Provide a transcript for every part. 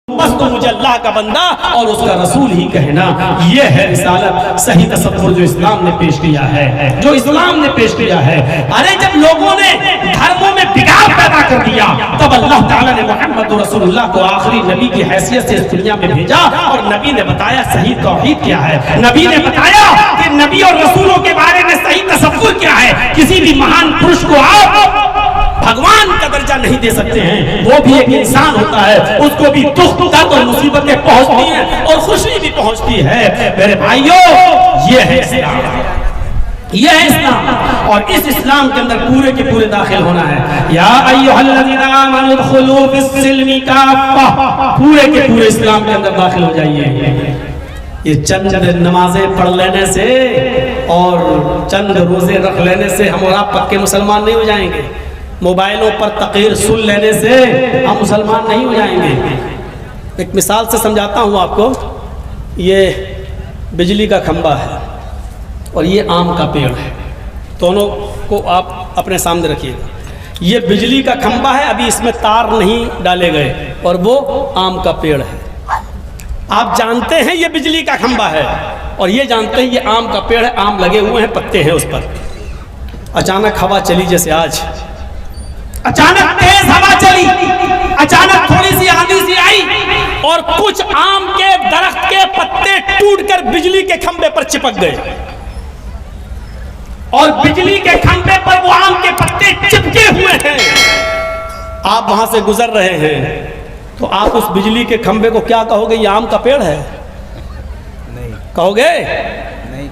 बस तो मुझे अल्लाह का बंदा और उसका रसूल ही कहना। ये है रिसालत, सही तसव्वुर जो इस्लाम ने पेश किया है, जो इस्लाम ने पेश किया है। अरे जब लोगों ने धर्मों में बिगाड़ पैदा कर दिया तब अल्लाह ताला ने मोहम्मद रसूलुल्लाह को आखिरी नबी की हैसियत से इस दुनिया में भेजा और नबी ने बताया सही तौहीद क्या है। नबी ने बताया कि नबी और रसूलों के बारे में सही तसव्वुर क्या है। किसी भी महान पुरुष को आप भगवान का दर्जा नहीं दे सकते हैं, वो भी एक इंसान होता है, उसको भी दुख दर्द और मुसीबतें पहुंचती हैं और खुशी भी पहुंचती है। मेरे भाइयों, ये है इस्लाम, ये है इस्लाम और इस इस्लाम के अंदर पूरे के पूरे दाखिल होना है। या अय्युहल्लज़ीना आमनू उदखुलू फिस्सिल्मी काफ़ा, पूरे के पूरे इस्लाम के अंदर दाखिल हो जाइए। ये चंद नमाजें पढ़ लेने से और चंद रोजे रख लेने से हम और आप पक्के मुसलमान नहीं हो जाएंगे। मोबाइलों पर तक़रीर सुन लेने से हम मुसलमान नहीं हो जाएंगे। एक मिसाल से समझाता हूँ आपको। ये बिजली का खंबा है और ये आम का पेड़ है, दोनों को आप अपने सामने रखिएगा। ये बिजली का खंबा है, अभी इसमें तार नहीं डाले गए, और वो आम का पेड़ है। आप जानते हैं ये बिजली का खंबा है और ये जानते हैं ये आम का पेड़ है, आम लगे हुए हैं, पत्ते हैं उस पर। अचानक हवा चली, जैसे आज अचानक तेज हवा चली, अचानक थोड़ी सी आंधी सी आई और कुछ आम के दरख्त के पत्ते टूटकर बिजली के खंबे पर चिपक गए और बिजली के खंबे पर वो आम के पत्ते चिपके हुए हैं। आप वहां से गुजर रहे हैं तो आप उस बिजली के खंबे को क्या कहोगे? ये आम का पेड़ है? नहीं कहोगे? नहीं।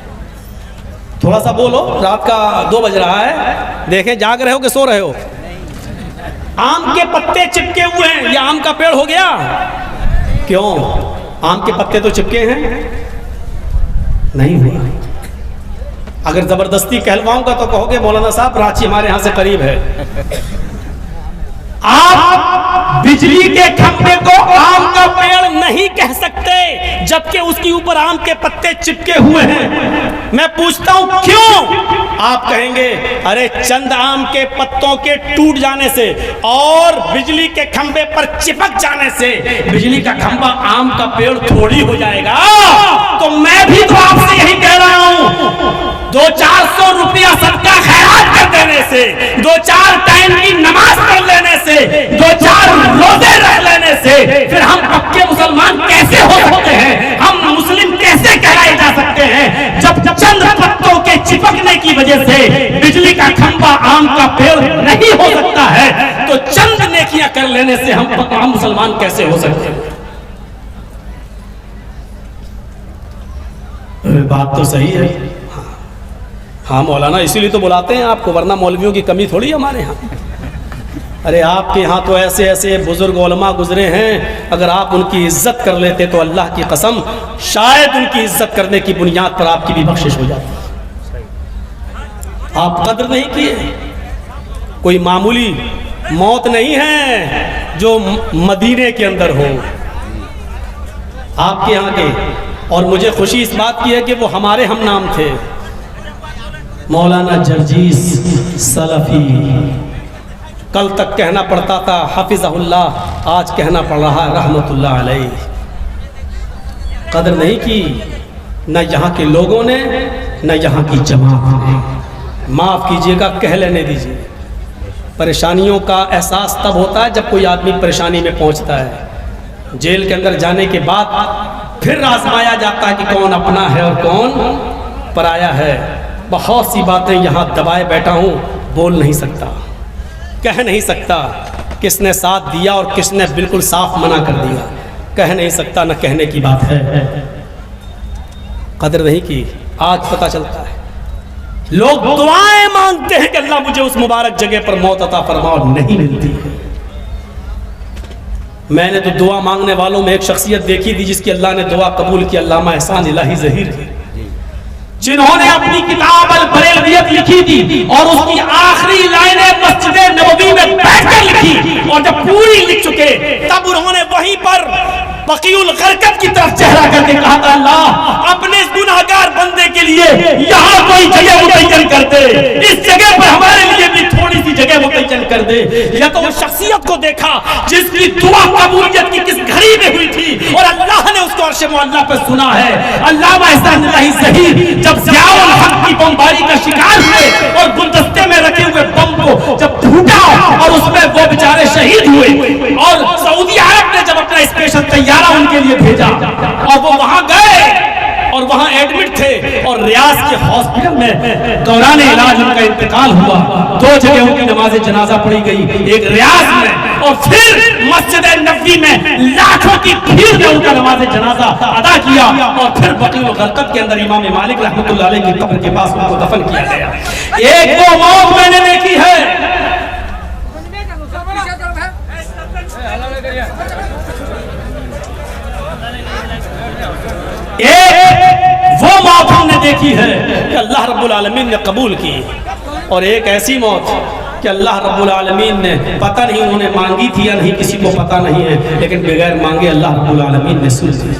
थोड़ा सा बोलो, रात का 2 बज रहा है, देखें जाग रहे हो कि सो रहे हो? आम के पत्ते चिपके हुए हैं, ये आम का पेड़ हो गया? क्यों? आम के पत्ते तो चिपके हैं, नहीं हुआ। अगर जबरदस्ती कहलवाऊंगा तो कहोगे मौलाना साहब रांची हमारे यहां से करीब है। आप बिजली के खंभे को आम का पेड़ नहीं कह सकते जबकि उसके ऊपर आम के पत्ते चिपके हुए हैं। मैं पूछता हूं क्यों? आप कहेंगे अरे चंद आम के पत्तों के टूट जाने से और बिजली के खंभे पर चिपक जाने से बिजली का खंभा आम का पेड़ थोड़ी हो जाएगा। तो मैं भी तो आपसे यही कह रहा हूं, 200-400 रुपया सदका खैरात कर देने से, 2-4 टाइम की नमाज पढ़ लेने से, 2-4 रोजे रख लेने से फिर हम पक्के मुसलमान कैसे हो सकते हैं? हम मुस्लिम कैसे कहलाए जा सकते हैं जब चंद पत्तों के चिपकने की वजह से बिजली का खंभा आम का पेड़ नहीं हो सकता है? तो चंद नेकियां कर लेने से हम मुसलमान कैसे हो सकते हैं? बात तो सही है। हाँ मौलाना, इसीलिए तो बुलाते हैं आपको, वरना मौलवियों की कमी थोड़ी है हमारे यहाँ। अरे आपके यहाँ तो ऐसे ऐसे बुजुर्ग उलमा गुजरे हैं, अगर आप उनकी इज्जत कर लेते तो अल्लाह की कसम शायद उनकी इज्जत करने की बुनियाद पर आपकी भी बख्शिश हो जाती। आप कदर नहीं किए। कोई मामूली मौत नहीं है जो मदीने के अंदर हो आपके यहाँ के। और मुझे खुशी इस बात की है कि वो हमारे हम नाम थे, मौलाना जर्जीस सलफी। कल तक कहना पड़ता था हाफिज़हुल्लाह, आज कहना पड़ रहा है रहमतुल्लाह अलैह। कदर नहीं की न यहाँ के लोगों ने न यहाँ की जमात ने। माफ़ कीजिएगा, कह लेने दीजिए। परेशानियों का एहसास तब होता है जब कोई आदमी परेशानी में पहुँचता है। जेल के अंदर जाने के बाद फिर आजमाया जाता है कि कौन अपना है और कौन पराया है। बहुत सी बातें यहाँ दबाए बैठा हूँ, बोल नहीं सकता, कह नहीं सकता किसने साथ दिया और किसने बिल्कुल साफ मना कर दिया। कह नहीं सकता, न कहने की बात है। कदर नहीं की, आज पता चलता है। लोग दुआएं मांगते हैं कि अल्लाह मुझे उस मुबारक जगह पर मौत अता फरमाओ, नहीं मिलती है। मैंने तो दुआ मांगने वालों में एक शख्सियत देखी थी जिसकी अल्लाह ने दुआ कबूल की, अल्लामा एहसान इलाही ज़हीर की, जिन्होंने अपनी किताब अल बरेलवियत लिखी थी और उसकी आखिरी लाइनें मस्जिद नबवी में बैठकर लिखी। और जब पूरी लिख चुके तब उन्होंने वहीं पर बकीउल गरकत की तरफ चेहरा करके कहा था, अल्लाह अपने इस गुनाहगार बंदे के लिए यहाँ कोई जगह मुतय्यन कर दे, इस जगह पर हमारे लिए भी थोड़ी सी जगह मुतय्यन कर दे। या तो उस शख्सियत को देखा जिसकी दुआ कबूलियत की किस घड़ी में हुई और अल्लाह ने उसको अर्श मुअल्ला पर सुना है। अल्लामा इस्लाही ज़हीर जब ज़ियाउल हक की बमबारी का शिकार हुए और गुलदस्ते में रखे हुए बम को जब फूटा और उसमें वो बेचारे शहीद हुए और सऊदी अरब ने जब अपना स्पेशल तैयारा उनके लिए भेजा और वो वहां गए और वहां एडमिट थे और रियाज के हॉस्पिटल में दौरान इलाज उनका इंतकाल हुआ। 2 जगह उनकी नमाज जनाजा पढ़ी गई, एक रियाज में और फिर मस्जिद नबवी में लाखों की भीड़ में उनका नमाज जनाजा अदा किया और फिर बकील गरकत के अंदर इमाम मालिक रहमतुल्लाह अलैह की कब्र के पास उनको दफन किया गया। एक वो मौत मैंने देखी है, एक वो मौत हमने देखी है कि अल्लाह रब्बुल आलमीन ने कबूल की और एक ऐसी मौत कि अल्लाह रब्बुल आलमीन ने पता नहीं उन्होंने मांगी थी या नहीं, किसी को पता नहीं है, लेकिन बगैर मांगे अल्लाह रब्बुल आलमीन ने सुन ली।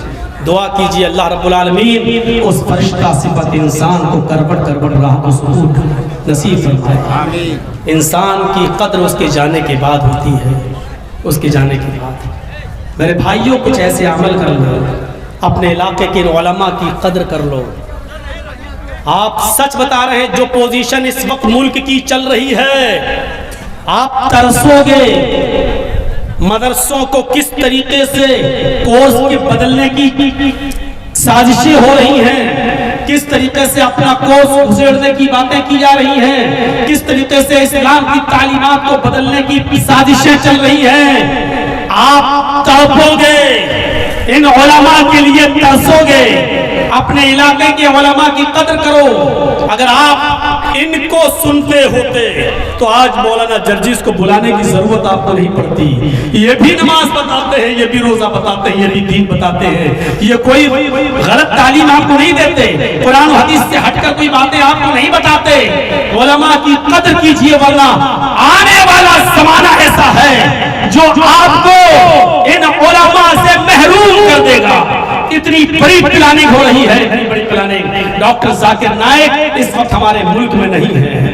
दुआ कीजिए अल्लाह रब्बुल आलमीन उस फरिश्ता सिफत इंसान को करबट करबट राह को सुकून नसीब फरमाए। आमीन। इंसान की कद्र उसके जाने के बाद होती है, उसके जाने के बाद। मेरे भाइयों कुछ ऐसे अमल कर लो, अपने इलाके के उलमा की कद्र कर लो। आप सच बता रहे हैं, जो पोजीशन इस वक्त मुल्क की चल रही है, आप तरसोगे मदरसों को किस तरीके से कोर्स के बदलने की साजिशें हो रही हैं, किस तरीके से अपना कोर्स उछेड़ने की बातें की जा रही हैं, किस तरीके से इस्लाम की तालीमात को बदलने की साजिशें चल रही हैं। आप तड़पोगे, इन उलमा के लिए तरसोगे, अपने इलाके के उलमा की कदर करो। अगर आप इनको सुनते होते तो आज मौलाना जर्जिस को बुलाने की जरूरत आपको नहीं पड़ती। ये भी नमाज बताते हैं, ये भी रोजा बताते हैं, ये भी दीन बताते हैं, ये कोई गलत तालीम आपको नहीं देते, कुरान और हदीस से हटकर कोई बातें आपको नहीं बताते। उलमा की कदर कीजिए, वरना आने वाला जमाना ऐसा है जो आपको इन उलमा से महरूम कर देगा। इतनी बड़ी प्लानिंग हो रही है, इतनी बड़ी प्लानिंग। डॉक्टर जाकिर नाइक इस वक्त हमारे मुल्क में नहीं है।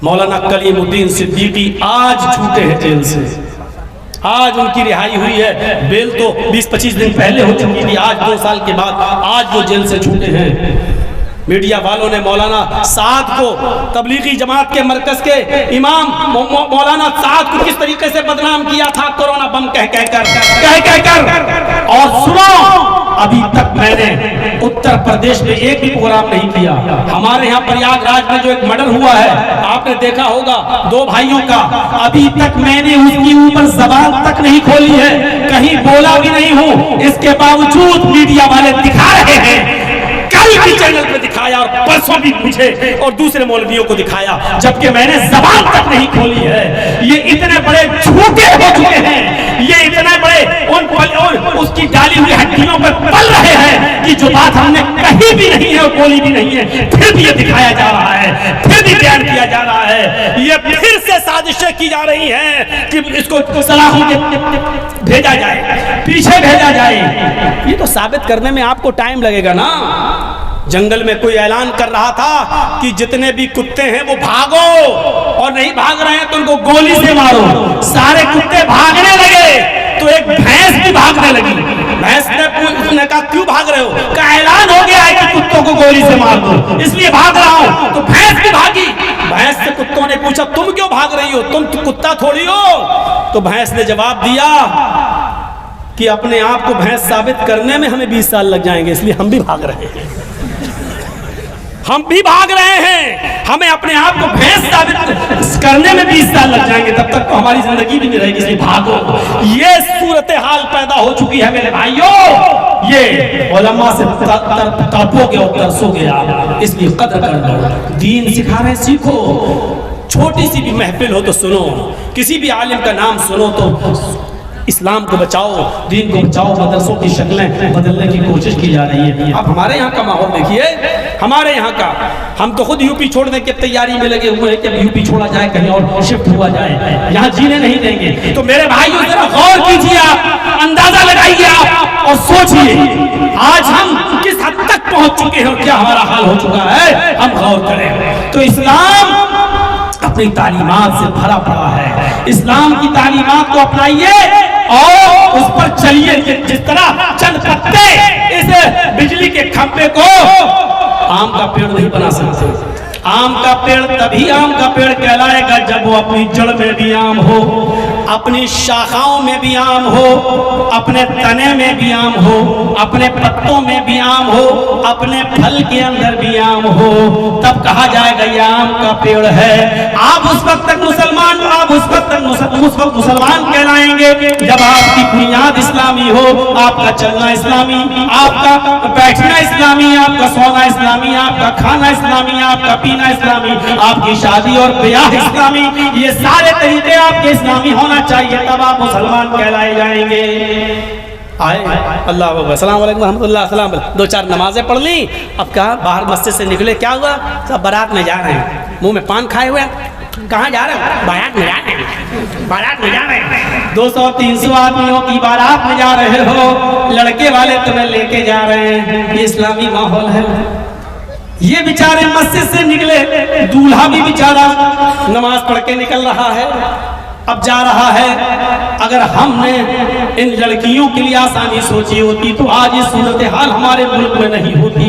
मौलाना कलीमुद्दीन सिद्दीकी आज छूटे हैं जेल से, आज उनकी रिहाई हुई है। बेल तो 20-25 दिन पहले हो चुकी थी, आज 2 साल के बाद आज वो जेल से छूटे हैं। मीडिया वालों ने मौलाना साद को, तबलीगी जमात के मरकज के इमाम मौलाना साद को किस तरीके से बदनाम किया था, कोरोना बम कह कर। और सुनो, अभी तक मैंने उत्तर प्रदेश में एक भी प्रोग्राम नहीं किया। हमारे यहाँ प्रयागराज में जो एक मर्डर हुआ है, आपने देखा होगा, 2 भाइयों का, अभी तक मैंने उसकी ऊपर जबान तक नहीं खोली है, कहीं बोला भी नहीं हूँ। इसके बावजूद मीडिया वाले दिखा रहे हैं, कल भी चैनल पे दिखाया और परसों भी मुझे और दूसरे मौलवियों को दिखाया, जबकि मैंने जबान तक नहीं खोली है। ये इतने बड़े झूठे हो चुके हैं, ये इतने बड़े उन उसकी डाली हुई हड्डियों पर पल रहे हैं कि जो बात हमने कही भी नहीं है और बोली भी नहीं है, फिर भी ये दिखाया जा रहा है, फिर भी बयान किया जा रहा है। ये फिर से साजिशें की जा रही हैं कि इसको सलाखों के भेजा जाए, पीछे भेजा जाए। ये तो साबित करने में आपको टाइम लगेगा ना। जंगल में कोई ऐलान कर रहा था कि जितने भी कुत्ते हैं वो भागो, और नहीं भाग रहे हैं तो उनको गोली से मारो। सारे कुत्ते भागने लगे तो एक भैंस भी भागने लगी। भैंस ने कहा क्यों भाग रहे हो? का ऐलान हो गया है कि कुत्तों को गोली से मार दो, इसलिए भाग रहा हूं। तो भैंस भी भागी। भैंस से कुत्तों ने पूछा तुम क्यों भाग रही हो, तुम कुत्ता थोड़ी हो? तो भैंस ने जवाब दिया कि अपने आप को भैंस साबित करने में हमें 20 साल लग जाएंगे, इसलिए हम भी भाग रहे हैं। हम भी भाग रहे हैं, हमें अपने आप को भैंस साबित करने में 20 साल लग जाएंगे, तब तक तो हमारी जिंदगी भी नहीं रहेगी, इसलिए भागो। ये सूरत हाल पैदा हो चुकी है मेरे भाइयों। ये उलमा से तड़पोगे और तरसोगे आप, इसलिए कदर कर लो। दीन सिखा रहे, सीखो। छोटी सी भी महफिल हो तो सुनो, किसी भी आलिम का नाम सुनो तो इस्लाम को बचाओ, दीन को बचाओ। मदरसों की शक्लें बदलने की कोशिश की जा रही है। अब हमारे यहाँ का माहौल देखिए, हमारे यहाँ का, हम तो खुद यूपी छोड़ने की तैयारी में लगे हुए हैं कि यूपी छोड़ा जाए, कहीं और शिफ्ट हुआ जाए, यहाँ जीने नहीं देंगे। तो मेरे भाइयों जरा गौर कीजिए, आप अंदाजा लगाइए आप और सोचिए आज हम किस हद तक पहुंच चुके हैं और क्या हमारा हाल हो चुका है, हम गौर करें। तो इस्लाम अपनी तालीमात से भरा पड़ा है, इस्लाम की तालीमात को अपनाइए, और उस पर चलिए। जिस तरह चंद पत्ते इस बिजली के खंभे को आम का पेड़ नहीं बना सकते। आम का पेड़ तभी आम का पेड़ कहलाएगा जब वो अपनी जड़ में भी आम हो, अपनी शाखाओं में भी आम हो, अपने तने में भी आम हो, अपने पत्तों में भी आम हो, अपने फल के अंदर भी आम हो, तब कहा जाएगा ये आम का पेड़ है। आप उस वक्त तक मुसलमान मुसलमान कहलाएंगे जब आपकी बुनियाद इस्लामी हो, आपका चलना इस्लामी, आपका बैठना इस्लामी, आपका सोना इस्लामी, आपका खाना इस्लामी, आपका पीना इस्लामी, आपकी शादी और ब्याह इस्लामी, ये सारे तरीके आपके इस्लामी होना चाहिए, तब आप मुसलमान कहलाए जाएंगे। आए अल्लाह अकबर, अस्सलाम वालेकुम रहमतुल्लाह, अस्सलाम वालेकुम। दो चार नमाजें पढ़ ली, अब कहा बाहर मस्जिद से निकले, क्या हुआ? सब बारात में जा रहे हैं, मुंह में पान खाए हुए। कहाँ जा रहे हैं? बारात में जा रहे हैं, बारात में जा रहे हैं। 200-300 आदमियों की बारात में जा रहे हो, लड़के वाले तुम्हें लेके जा रहे हैं, ये इस्लामी माहौल है। ये बेचारे मस्जिद से निकले, दूल्हा भी बेचारा नमाज पढ़ के निकल रहा है, अब जा रहा है। अगर हमने इन लड़कियों के लिए आसानी सोची होती तो आज ये सूरत हाल हमारे मुल्क में नहीं होती।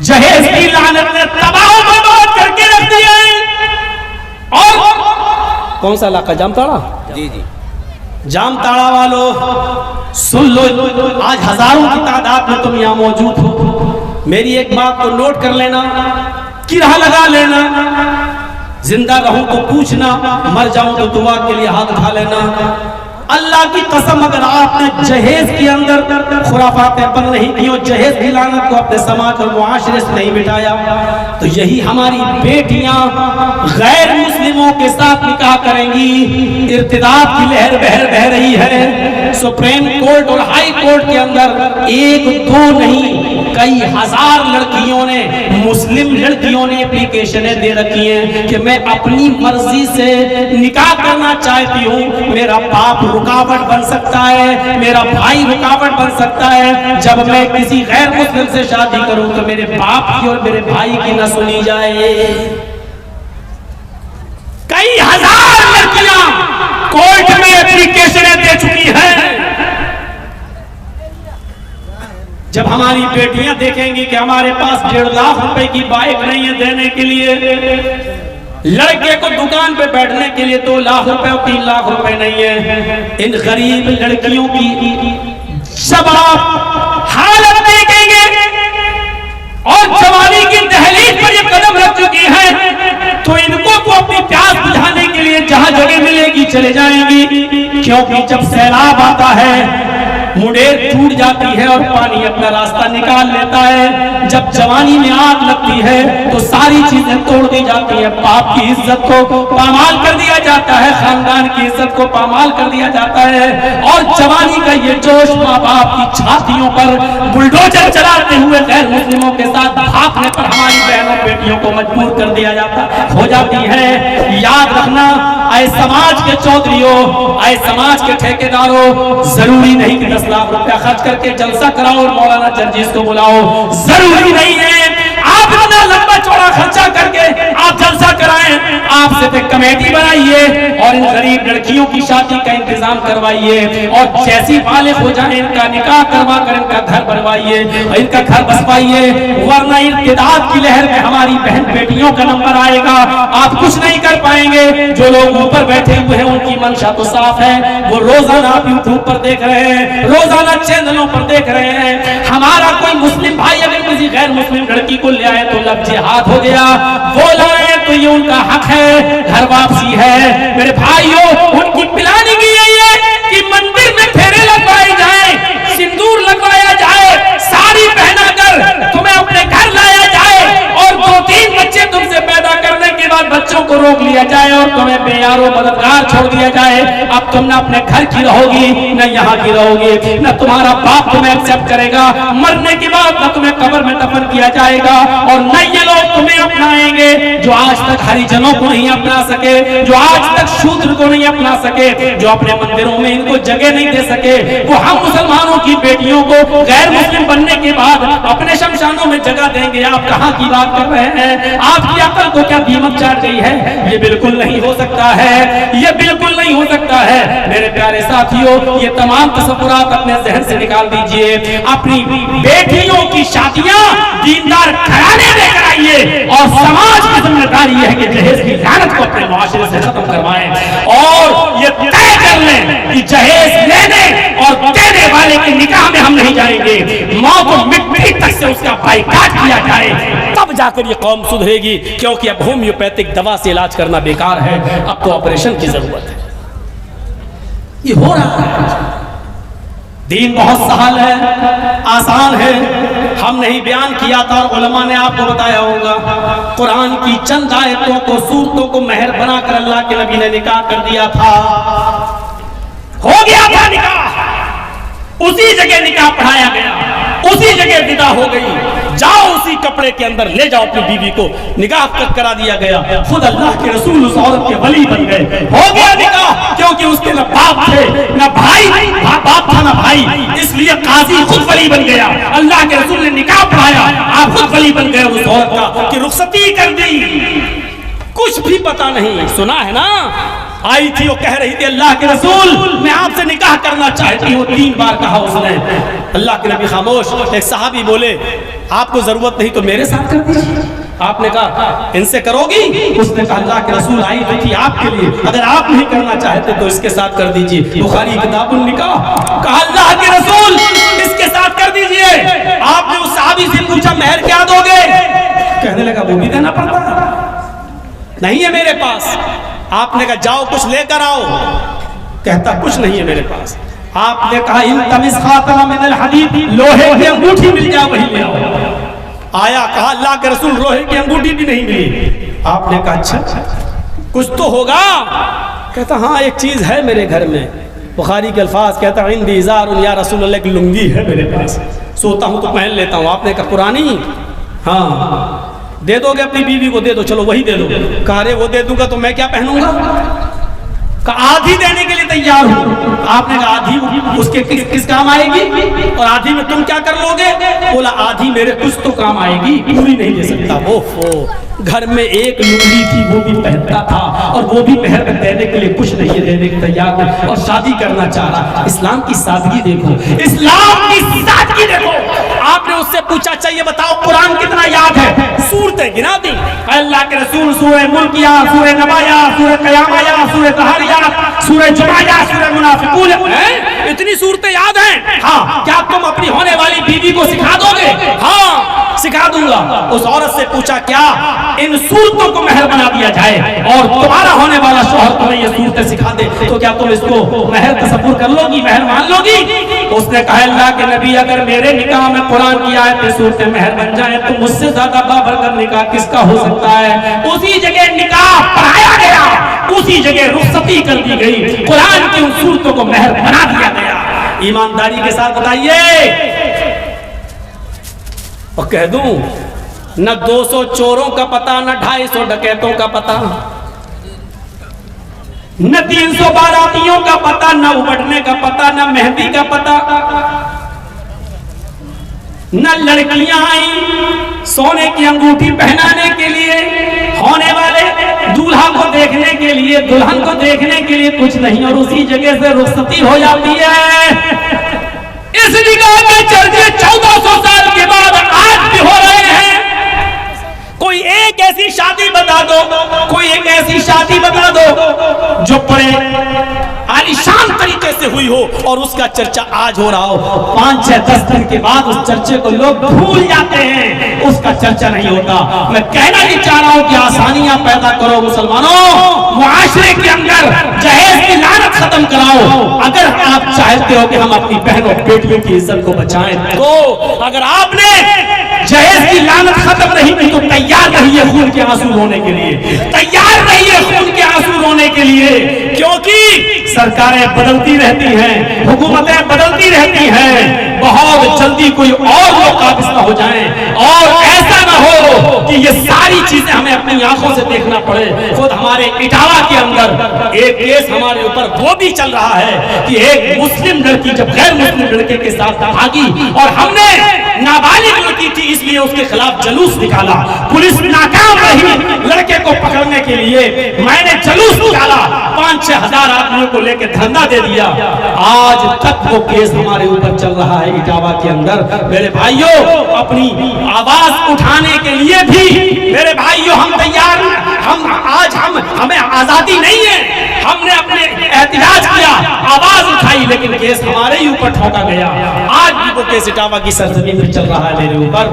जहेज की लानत ने तबाह बर्बाद करके रख दिया है। और कौन सा इलाका? जामताड़ा। जी जी, जामताड़ा वालों सुन लो, आज हजारों की तादाद में तुम यहाँ मौजूद हो। मेरी एक बात को नोट कर लेना, किराह लगा लेना, जिंदा रहूं तो पूछना, मर जाऊं तो दुआ के लिए हाथ उठा लेना। अल्लाह की कसम, अगर आपने जहेज के अंदर खुराफातें बंद नहीं की और जहेज की लानत को अपने समाज और मुआशरे से नहीं मिटाया तो यही हमारी बेटियां गैर मुस्लिमों के साथ निकाह करेंगी। इर्तिदाद की लहर बह रही है। सुप्रीम कोर्ट और हाई कोर्ट के अंदर एक दो नहीं, कई हजार लड़कियों ने, मुस्लिम लड़कियों ने एप्लीकेशनें दे रखी हैं कि मैं अपनी मर्जी से निकाह करना चाहती हूँ, मेरा बाप रुकावट बन सकता है, मेरा भाई रुकावट बन सकता है। जब मैं किसी गैर मुस्लिम से शादी करूं तो मेरे बाप की और मेरे भाई की न सुनी जाए। कई हजार लड़कियां कोर्ट में एप्लीकेशनें दे चुकी हैं। जब हमारी बेटियां देखेंगी कि हमारे पास 1.5 लाख रुपए की बाइक नहीं है देने के लिए, लड़के को दुकान पे बैठने के लिए 2 लाख रुपए और 3 लाख रुपए नहीं है, इन गरीब लड़कियों की जब आप हालत देखेंगे और जवानी की दहलीज पर ये कदम रख चुकी है तो इनको को अपनी प्यास बुझाने के लिए जहां जगह मिलेगी चले जाएंगी। क्योंकि जब सैलाब आता है, मुंडेर टूट जाती है और पानी अपना रास्ता निकाल लेता है। जब जवानी में आग लगती है तो सारी चीजें तोड़ दी जाती है, बाप की इज्जत को पामाल कर दिया जाता है, खानदान की इज्जत को पामाल कर दिया जाता है। और जवानी का ये जोश माँ बाप की छातियों पर बुलडोजर चलाते हुए गैर मुस्लिमों के साथ भागने पर हमारी बहनों बेटियों को मजबूर कर दिया जाता हो जाती है। याद रखना, आए समाज के चौधरियों, आए समाज के ठेकेदारों, जरूरी नहीं कि 10 लाख रुपया खर्च करके जलसा कराओ और मौलाना जर्जीस को बुलाओ, जरूरी नहीं है आप इतना लंबा चौड़ा खर्चा करके आप जलसा कराएं। आप सिर्फ एक कमेटी बनाइए और इन गरीब लड़कियों की शादी का इंतजाम करवाइए और जैसी बालिग हो जाए इनका निकाह करवा कर इनका घर बनवाइए, इनका घर बसवाइए, वरना इर्तिदाद की लहर में हमारी बहन बेटियों का नंबर आएगा, आप कुछ नहीं कर पाएंगे। जो लोग ऊपर बैठे हुए हैं उनकी मंशा तो साफ है, वो रोजाना आप यूट्यूब पर देख रहे हैं, रोजाना चैनलों पर देख रहे हैं। हमारा कोई मुस्लिम भाई अगर किसी गैर मुस्लिम लड़की को ले आए तो लब जिहाद हो गया, वो लाए तो ये उनका हक है, घर वापसी है। मेरे भाइयों, उनकी प्लानिंग यही है कि मंदिर में फेरे लगवाए जाए, सिंदूर लगवाया जाए, साड़ी पहनाकर तुम्हें अपने घर लाया जाए और 2-3 बच्चे तुमसे पैदा करने के बाद बच्चों को रोक लिया जाए और तुम्हें बेयारो मददगार छोड़ दिया जाए। अब तुम न अपने घर की रहोगी, न यहाँ की रहोगी, न तुम्हारा बाप तुम्हें एक्सेप्ट करेगा, मरने के बाद न तुम्हें कब्र में दफन किया जाएगा और न ये लोग तुम्हें अपनाएंगे जो आज तक हरिजनों को नहीं अपना सके, जो आज तक शूद्र को नहीं अपना सके, जो अपने मंदिरों में इनको जगह नहीं दे सके। वो हम मुसलमानों की बेटियों को गैर मुस्लिम बनने के बाद अपने शमशानों में जगह देंगे। आप कहाँ की बात कर रहे हैं? आपकी अकल को क्या दीमक चाट गई है? ये बिल्कुल नहीं हो सकता है, ये बिल्कुल नहीं हो सकता है। मेरे प्यारे साथियों, ये तमाम तसव्वुरात अपने ज़हन से निकाल दीजिए। अपनी बेटियों की शादियां दीनदार घराने में कराइए और समाज की जिम्मेदारी है कि जहेज की लानत को अपने मुआशरे से खत्म करवाएं और ये तय कर लें कि जहेज लेने और देने वाले के निकाह में हम नहीं जाएंगे। माँ को मिट्टी तक से उसका बाइकाट किया जाए, तब जाकर ये कौम सुधरेगी। क्योंकि अब होम्योपैथिक दवा से इलाज करना बेकार है, अब तो ऑपरेशन की जरूरत है। ये हो रहा है। दीन बहुत सहल है, आसान है। हम नहीं बयान किया था और उलमा ने आपको बताया होगा। कुरान की चंद आयतों को, सूरतों को मेहर बनाकर अल्लाह के नबी ने निकाह कर दिया था। हो गया था निकाह, उसी जगह निकाह पढ़ाया गया, उसी जगह विदा हो गई। जाओ उसी कपड़े के अंदर ले जाओ अपनी बीवी को, निकाह करा दिया गया। खुद अल्लाह के रसूल उस औरत के वली बन गए। हो गया निकाह, क्योंकि उसके न बाप थे न भाई, बाप था न भाई, इसलिए काजी खुद वली बन गया। अल्लाह के रसूल ने निकाह पढ़ाया, आप खुद वली बन गए उस औरत का कि रुखसती कर दी। कुछ भी पता नहीं, सुना है ना, आई थी वो कह रही थी अल्लाह के रसूल मैं आपसे निकाह करना चाहती हूँ, 3 बार कहा उसने। अल्लाह के नबी खामोश। एक सहाबी बोले आपको जरूरत नहीं तो मेरे साथ कर दीजिए। आपने कहा इनसे करोगी? उसने कहा अल्लाह के रसूल आई तो थी आपके लिए, अगर आप नहीं करना चाहते तो इसके साथ कर दीजिए। बुखारी किताबुन निकाह। कहा अल्लाह के रसूल इसके साथ कर दीजिए। आपने उस सहाबी से पूछा मेहर क्या दोगे? कहने लगा वो भी देना पड़ता नहीं है मेरे पास। आपने कहा जाओ कुछ लेकर आओ, कहता कुछ नहीं है मेरे पास। आपने कहा इन तमिस खातम मिनल हदीद, लोहे की अंगूठी मिल जाए वही ले आओ। आया, कहा अल्लाह के रसूल लोहे की अंगूठी भी नहीं मिली। आपने कहा अच्छा कुछ तो होगा? कहता हाँ एक चीज है मेरे घर में। बुखारी के अल्फाज, कहता इंदी इज़ार या रसूल अल्लाह की लुंगी है मेरे पास, सोता हूँ तो पहन लेता हूँ। आपने कहा पुरानी? हाँ दे दोगे अपनी बीवी को? दे दो, चलो वही दे दो। कहा अरे वो दे दूंगा तो मैं क्या पहनूंगा? कहा आधी देने के लिए तैयार हूं। आपने कहा आधी उसके किस काम आएगी और आधी में तुम क्या कर लोगे? बोला आधी मेरे कुछ तो काम आएगी, पूरी नहीं दे सकता। ओहो, घर में एक लुंगी थी वो भी पहनता था और वो भी मेहर देने के लिए कुछ नहीं देने के तैयार नहीं और शादी करना चाह रहा। इस्लाम की सादगी देखो, इस्लाम की सादगी देखो। आपने उससे पूछा चाहिए बताओ कुरान कितना याद है? सूरतें गिना दी अल्लाह के रसूल। सूरह मुल्क या, सूरह नबा या, सूरह क़यामा या, सूरह तहर या, सूरह जुमा या, सूरह मुनाफिकून, इतनी सूरतें याद हैं। हाँ, क्या तुम अपनी होने वाली बीवी को सिखा दोगे? हाँ सिखा दूंगा। उस औरत से पूछा क्या इन सूरतों को मेहर बना दिया जाए और तुम्हारा होने वाला शौहर तुम्हें ये सूरतें सिखा दे तो क्या तुम इसको मेहर तसव्वुर कर लोगी, मेहर मान लोगी? उसने कहा अल्लाह के नबी अगर मेरे निकाह में कुरान की आयतें सूरतें मेहर बन जाए तो मुझसे ज्यादा बाबरकत निकाह किसका हो सकता है? उसी जगह निकाह पढ़ाया गया, उसी जगह रुखसती कर दी गई, कुरान की उन सूरतों को मेहर बना दिया गया। ईमानदारी के साथ बताइए और कह दूं न 200 चोरों का पता, न 250 डकैतों का पता, न 300 बारातियों का पता, न उमड़ने का पता, न मेहंदी का पता, न लड़कियां आई सोने की अंगूठी पहनाने के लिए, होने वाले दूल्हा को देखने के लिए, दुल्हन को देखने के लिए कुछ नहीं और उसी जगह से रुखसती हो जाती है। इस निकाह के चर्चे 1400 साल के बाद आज भी हो रहे हैं। कोई एक ऐसी शादी बता दो, कोई एक ऐसी शादी बता दो जो बड़े आलीशान तरीके से हुई हो और उसका चर्चा आज हो रहा हो। 5, 6, 10 दिन के बाद उस चर्चे को लोग भूल जाते हैं, उसका चर्चा नहीं होता। मैं कहना ही चाह रहा हूं कि आसानियां पैदा करो मुसलमानों, मुआशरे के अंदर जहेज की लानत खत्म कराओ। अगर आप चाहते हो कि हम अपनी बहनों बेटियों की इज्जत को बचाएं तो अगर आपने जहेज की लानत खत्म नहीं की तो तैयार रहिए खून के आंसू रोने के लिए, तैयार रहिए खून के आंसू रोने के लिए, क्योंकि सरकारें बदलती रहती हैं, हुकूमतें बदलती रहती हैं। बहुत जल्दी कोई और लोग काबिज ना हो जाएं और ऐसा ना हो कि ये सारी चीजें हमें अपनी आंखों से देखना पड़े। खुद हमारे इटावा के अंदर एक केस हमारे ऊपर वो भी चल रहा है कि एक मुस्लिम लड़की जब गैर मुस्लिम लड़के के साथ भागी और हमने नाबालिग लड़की थी इसलिए उसके खिलाफ जुलूस निकाला, पुलिस नाकाम रही लड़के को पकड़ने के लिए, मैंने जुलूस निकाला, 5-6 हजार आदमियों को लेकर धरना दे दिया। आज तक वो केस हमारे ऊपर चल रहा है इटावा के अंदर। मेरे भाइयों, अपनी आवाज उठाने के लिए भी मेरे भाइयों हम तैयार, हमें आजादी नहीं है, हमने अपने एहतिजाज किया, आवाज उठाई, लेकिन केस हमारे ही ऊपर ठोका गया। आज भी वो केस इटावा की सरजमीन पर चल रहा है मेरे ऊपर,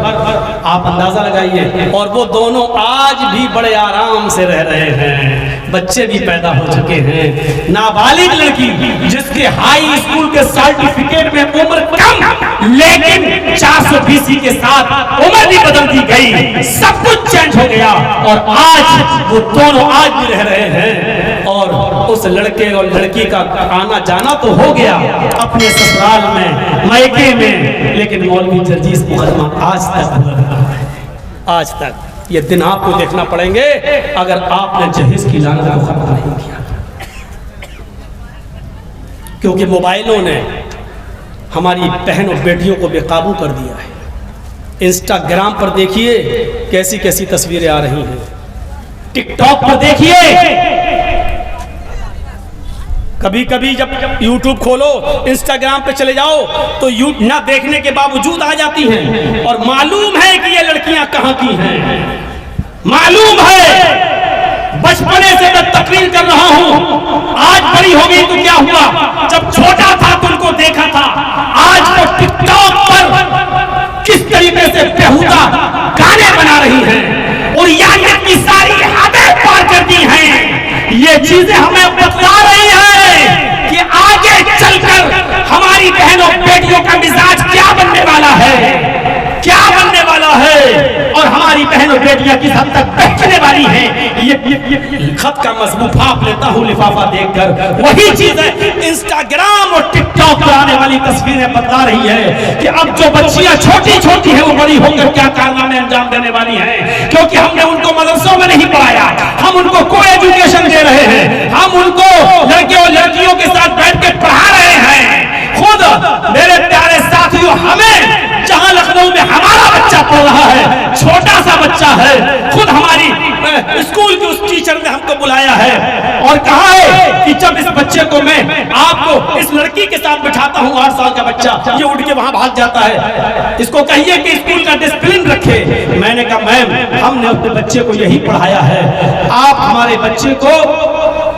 आप अंदाजा लगाइए। और वो दोनों आज भी बड़े आराम से रह रहे हैं, बच्चे भी पैदा हो चुके हैं। नाबालिग लड़की जिसके हाई स्कूल के सर्टिफिकेट में उम्र कम, लेकिन 420 के साथ उम्र भी बदल दी गई, सब कुछ चेंज हो गया और आज वो दोनों आज भी रह रहे हैं। और उस लड़के और लड़की का आना जाना तो हो गया अपने ससुराल में, मायके में, लेकिन मौलवी जर्जीस मुकदमा आज तक हुआ है। आज तक ये दिन आपको देखना पड़ेंगे अगर आपने जहेज की लानत को खत्म नहीं किया, क्योंकि मोबाइलों ने हमारी बहन और बेटियों को बेकाबू कर दिया है। इंस्टाग्राम पर देखिए कैसी कैसी तस्वीरें आ रही हैं, टिकटॉक पर देखिए, कभी कभी जब यूट्यूब खोलो, इंस्टाग्राम पे चले जाओ तो ना देखने के बावजूद आ जाती हैं और मालूम है कि ये लड़कियां कहां की हैं, मालूम है। बचपने से मैं तकरीर कर रहा हूं, आज बड़ी हो गई तो क्या हुआ, जब छोटा था तो उनको देखा था, आज वो टिकटॉक पर किस तरीके से बेहुदा गाने बना रही हैं और यानी की सारी हदें पार कर दी हैं। ये चीजें हमें बतला रही है कि आगे चलकर हमारी बहनों बेटियों का मिजाज क्या बनने वाला है, क्या बनने वाला है, और हमारी बहनों बेटियां किस हद तक बहकने वाली हैं। ये खत का मजमून भाप लेता हूं लिफाफा देखकर, वही चीज है इंस्टाग्राम और टिकटॉक पर आने वाली तस्वीरें बता रही है कि अब जो बच्चियां छोटी छोटी हैं वो बड़ी होकर क्या कारनामे अंजाम देने वाली हैं, क्योंकि हमने उनको मदरसों में नहीं पढ़ाया, हम उनको को एजुकेशन दे रहे हैं, हम उनको लड़के और लड़कियों के साथ बैठ के पढ़ा रहे हैं। खुद मेरे प्यारे साथियों, हमें जहां लखनऊ में हमारा बच्चा पढ़ रहा है, छोटा सा बच्चा है, खुद हमारी स्कूल के उस टीचर ने हमको बुलाया है और कहा है कि जब इस बच्चे को मैं आपको इस लड़की के साथ बिठाता हूं, 8 साल का बच्चा, ये उठ के वहां भाग जाता है, इसको कहिए कि स्कूल का डिसिप्लिन रखे। मैंने कहा मैम, हमने अपने बच्चे को यही पढ़ाया है, आप हमारे बच्चे को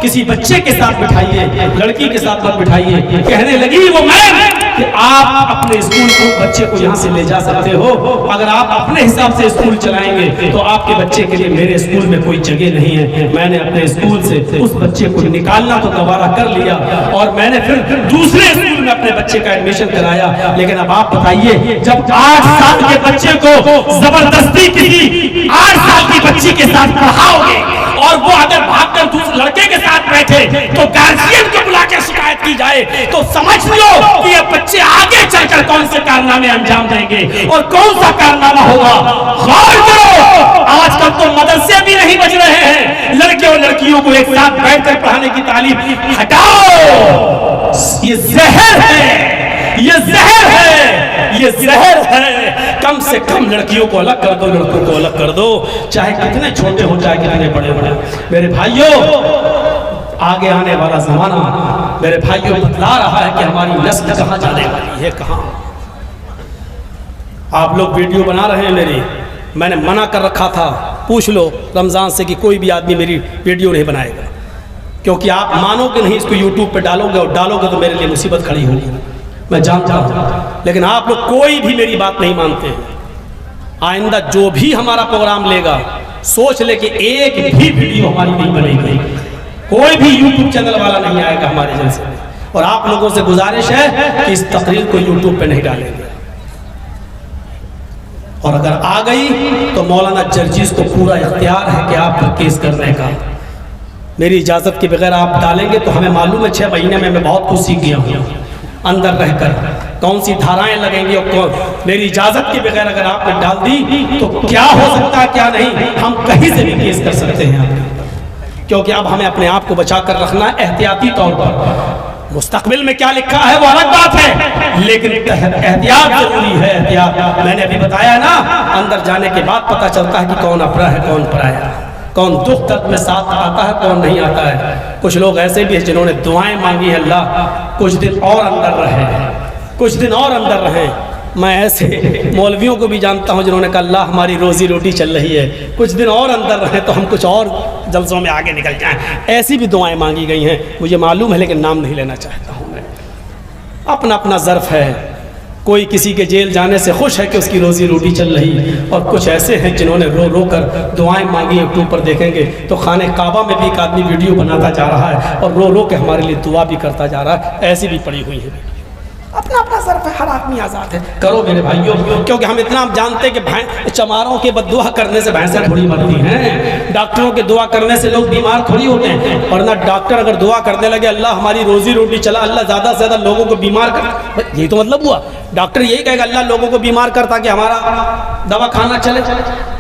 किसी बच्चे के साथ बिठाइए, लड़की के साथ मत बिठाइए। कहने लगी वो मैम कि आप अपने स्कूल को बच्चे को यहाँ से ले जा सकते हो, अगर आप अपने हिसाब से स्कूल चलाएंगे तो आपके बच्चे के लिए मेरे स्कूल में कोई जगह नहीं है। मैंने अपने स्कूल से उस बच्चे को निकालना तो दोबारा कर लिया और मैंने फिर दूसरे स्कूल में अपने बच्चे का एडमिशन कराया। लेकिन अब आप बताइए, जब 8 साल के बच्चे को जबरदस्ती किसी 8 साल की बच्ची के साथ पढ़ाओगे और वो अगर भागकर दूसरे लड़के के साथ बैठे तो गार्जियन को बुला के शिकायत की जाए, तो समझ लो कि ये बच्चे आगे चलकर कौन से कारनामे अंजाम देंगे और कौन सा कारनामा होगा। गौर करो, आजकल तो मदरसे भी नहीं बच रहे हैं, लड़के और लड़कियों को एक साथ बैठकर पढ़ाने की तालीम हटाओ। ये जहर है, ये जहर है, ये जहर है। कम से कम लड़कियों को अलग कर दो, लड़कों को अलग कर दो, चाहे कितने छोटे हो चाहे कितने बड़े बड़े। मेरे भाइयों, आगे आने वाला जमाना मेरे भाइयों बतला रहा है कि हमारी नस्ल कहां जाने वाली है, कहां। आप लोग वीडियो बना रहे हैं मेरी, मैंने मना कर रखा था, पूछ लो रमजान से कि कोई भी आदमी मेरी वीडियो नहीं बनाएगा, क्योंकि आप मानोगे नहीं, इसको यूट्यूब पे डालोगे और डालोगे तो मेरे लिए मुसीबत खड़ी होगी, मैं जानता हूं। लेकिन आप लोग कोई भी मेरी बात नहीं मानते हैं। आइंदा जो भी हमारा प्रोग्राम लेगा, सोच ले कि एक भी वीडियो हमारी नहीं बनेगी, कोई भी यूट्यूब चैनल वाला नहीं आएगा हमारे जैसे। और आप लोगों से गुजारिश है कि इस तकरीर को यूट्यूब पे नहीं डालेंगे, और अगर आ गई तो मौलाना जर्जीस को पूरा इख्तियार है कि आप पर केस करने का। मेरी इजाजत के बगैर आप डालेंगे तो हमें मालूम है 6 महीने में मैं बहुत कुछ सीख गया हूँ अंदर रहकर, कौन सी धाराएं लगेंगी और कौन, मेरी इजाजत के बगैर अगर आपने डाल दी तो क्या हो सकता है क्या नहीं, हम कहीं से भी केस कर सकते हैं आपके। क्योंकि अब हमें अपने आप को बचा कर रखना है एहतियाती तौर पर। मुस्तकबिल में क्या लिखा है वो अलग बात है, लेकिन एहतियात जरूरी है। एहतियात मैंने अभी बताया ना, अंदर जाने के बाद पता चलता है कि कौन अपना है कौन पराया, कौन दुख दर्द में साथ आता है कौन नहीं आता है। कुछ लोग ऐसे भी हैं जिन्होंने दुआएं मांगी है, अल्लाह कुछ दिन और अंदर रहे, कुछ दिन और अंदर रहे। मैं ऐसे मौलवियों को भी जानता हूं जिन्होंने कहा अल्लाह हमारी रोजी रोटी चल रही है, कुछ दिन और अंदर रहे तो हम कुछ और जलसों में आगे निकल जाएं। ऐसी भी दुआएं मांगी गई हैं, मुझे मालूम है लेकिन नाम नहीं लेना चाहता हूं मैं। अपना अपना ज़र्फ है, कोई किसी के जेल जाने से खुश है कि उसकी रोजी रोटी चल रही, और कुछ ऐसे हैं जिन्होंने रो रो कर दुआएं मांगी। यूट्यूब पर देखेंगे तो खाने काबा में भी एक आदमी वीडियो बनाता जा रहा है और रो रो के हमारे लिए दुआ भी करता जा रहा है। ऐसी भी पड़ी हुई है। अपना अपना ज़र्फ है, हर आदमी आज़ाद है। करो मेरे भाइयों, क्योंकि हम इतना जानते हैं कि चमारों के बददुआ करने से भैंसें थोड़ी मरती हैं, डॉक्टरों के दुआ करने से लोग बीमार थोड़ी होते हैं। और ना डॉक्टर अगर दुआ करने लगे अल्लाह हमारी रोजी रोटी चला, अल्लाह ज़्यादा से ज़्यादा लोगों को बीमार कर, यही तो मतलब हुआ। डॉक्टर यही कहेगा अल्लाह लोगों को बीमार कर ताकि हमारा दवा खाना चले।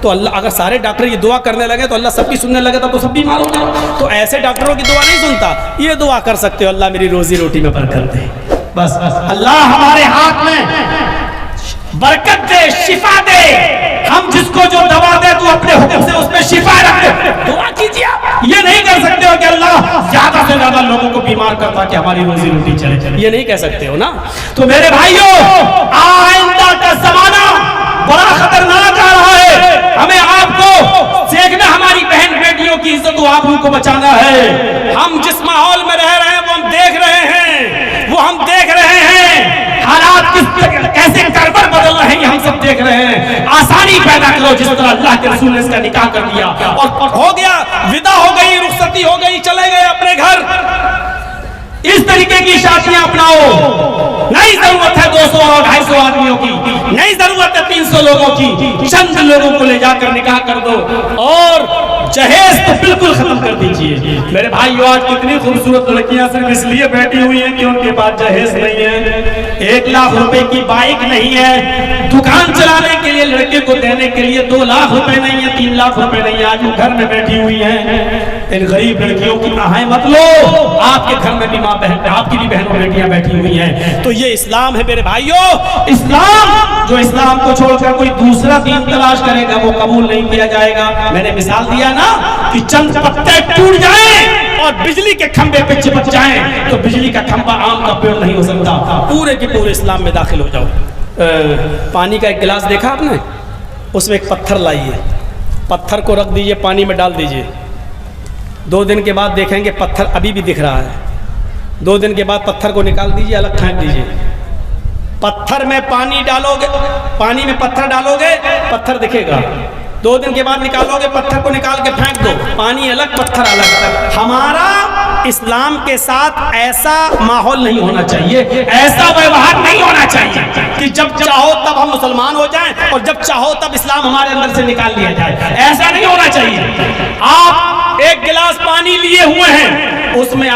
तो अल्लाह अगर सारे डॉक्टर ये दुआ करने लगे तो अल्लाह सबकी सुनने लगे तो सब बीमार हो जाए। तो ऐसे डॉक्टरों की दुआ नहीं सुनता, ये दुआ कर सकते हो अल्लाह मेरी रोजी रोटी में बरकत दे। बस अल्लाह हमारे हाथ में बरकत दे, शिफा दे। हम जिसको जो दवा दे तो अपने हुक्म से उसमें शिफा रख दे। दुआ कीजिए आप। ये नहीं कर सकते हो कि अल्लाह ज्यादा से ज्यादा लोगों को बीमार करता कि हमारी रोजी रोटी चले, ये नहीं कह सकते हो ना। तो मेरे भाइयों, आइंदा का जमाना बड़ा खतरनाक आ रहा है। हमें आपको देखना, हमारी बहन बेटियों की इज्जत व आबरू को बचाना है। हम जिस माहौल में रह रहे हैं वो हम देख रहे हैं, वो हम देख रहे हैं। हालात कैसे करवट बदल रहे हैं हम सब देख रहे हैं। आसानी पैदा करो, जिस तरह अल्लाह के रसूल ने इसका निकाह कर दिया और हो गया, विदा हो गई, रुखसती हो गई, चले गए अपने घर। इस तरीके की शादियां अपनाओ। नहीं जरूरत है 200 और 250 आदमियों की, नहीं जरूरत है 300 लोगों की। चंद लोगों को ले जाकर निकाह कर दो और जहेज तो बिल्कुल खत्म कर दीजिए। मेरे भाइयों, आज कितनी खूबसूरत लड़कियां सिर्फ इसलिए बैठी हुई हैं कि उनके पास जहेज नहीं है, 1 लाख रुपए की बाइक नहीं है, दुकान चलाने के लिए लड़के को देने के लिए 2 लाख रुपए नहीं है, 3 लाख रुपए नहीं है। आज वो घर में बैठी हुई हैं। इन गरीब लड़कियों की आहाएं मत लो। आपके घर में भी माँ बहन, आपकी भी बहनों बेटियां बैठी हुई हैं। तो ये इस्लाम है मेरे भाइयों। इस्लाम, जो इस्लाम को छोड़कर कोई दूसरा दीन तलाश करेगा वो कबूल नहीं किया जाएगा। मैंने मिसाल दिया ना कि चंद पत्ते टूट जाएं और बिजली के खंभे पे चिपक जाएं तो बिजली का खंभा आम का पेड़ नहीं हो सकता। पूरे के पूरे इस्लाम में दाखिल हो जाओ। पानी का एक गिलास देखा आपने, उसमें एक पत्थर लाइए, पत्थर को रख दीजिए, पानी में डाल दीजिए। 2 दिन के बाद देखेंगे पत्थर अभी भी दिख रहा है। 2 दिन के बाद पत्थर को निकाल दीजिए, अलग फेंक दीजिए। पत्थर में पानी डालोगे, पानी में पत्थर डालोगे, पत्थर दिखेगा। 2 दिन के बाद निकालोगे, पत्थर को निकाल के फेंक दो, पानी अलग पत्थर अलग। हमारा इस्लाम के साथ ऐसा माहौल नहीं होना चाहिए, ऐसा व्यवहार नहीं होना चाहिए कि जब चाहो तब हम मुसलमान हो जाएं और जब चाहो तब इस्लाम हमारे अंदर से निकाल लिया जाए। ऐसा नहीं होना चाहिए। आप एक गिलास पानी लिए हुए हैं, उसमें